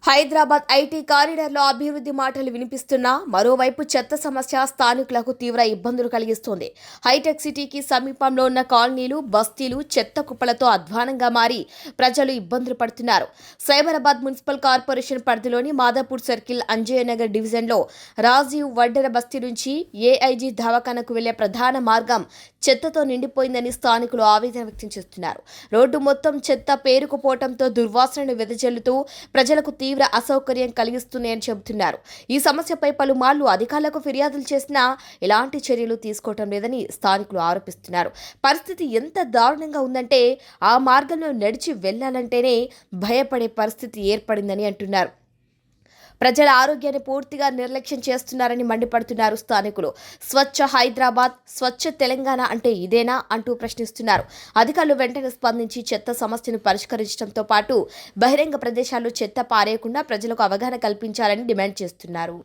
Hyderabad IT కారిడార్లో అభివృద్ధి మాటలు వినిపిస్తున్నా మరోవైపు చెత్త సమస్య స్థానికులకు తీవ్ర ఇబ్బందులు కలిగిస్తోంది. హైటెక్ సిటీకి సమీపంలో ఉన్న కాలనీలు, బస్తీలు చెత్త కుప్పలతో అధ్వానంగా మారి ప్రజలు ఇబ్బందులు పడుతున్నారు. సైబరాబాద్ మున్సిపల్ కార్పొరేషన్ పరిధిలోని మాదాపూర్ సర్కిల్, అంజయ్యనగర్ డివిజన్లో రాజీవ్ వడ్డెర బస్తీ నుంచి ఏఐజీ దవాఖానకు వెళ్లే ప్రధాన మార్గం చెత్తతో నిండిపోయిందని స్థానికులు ఆవేదన వ్యక్తం చేస్తున్నారు. రోడ్డు మొత్తం చెత్త పేరుకుపోవడంతో దుర్వాసనను వెదజల్లుతూ ప్రజలకు తీవ్ర అసౌకర్యం కలిగిస్తున్నాయని చెబుతున్నారు. ఈ సమస్యపై పలుమార్లు అధికారులకు ఫిర్యాదులు చేసినా ఎలాంటి చర్యలు తీసుకోవటం లేదని స్థానికులు ఆరోపిస్తున్నారు. పరిస్థితి ఎంత దారుణంగా ఉందంటే ఆ మార్గంలో నడిచి వెళ్లాలంటేనే భయపడే పరిస్థితి ఏర్పడిందని అంటున్నారు. ప్రజల ఆరోగ్యాన్ని పూర్తిగా నిర్లక్ష్యం చేస్తున్నారని మండిపడుతున్నారు స్థానికులు. స్వచ్ఛ హైదరాబాద్, స్వచ్ఛ తెలంగాణ అంటే ఇదేనా అంటూ ప్రశ్నిస్తున్నారు. అధికారులు వెంటనే స్పందించి చెత్త సమస్యను పరిష్కరించడంతో పాటు బహిరంగ ప్రదేశాల్లో చెత్త పారేయకుండా ప్రజలకు అవగాహన కల్పించాలని డిమాండ్ చేస్తున్నారు.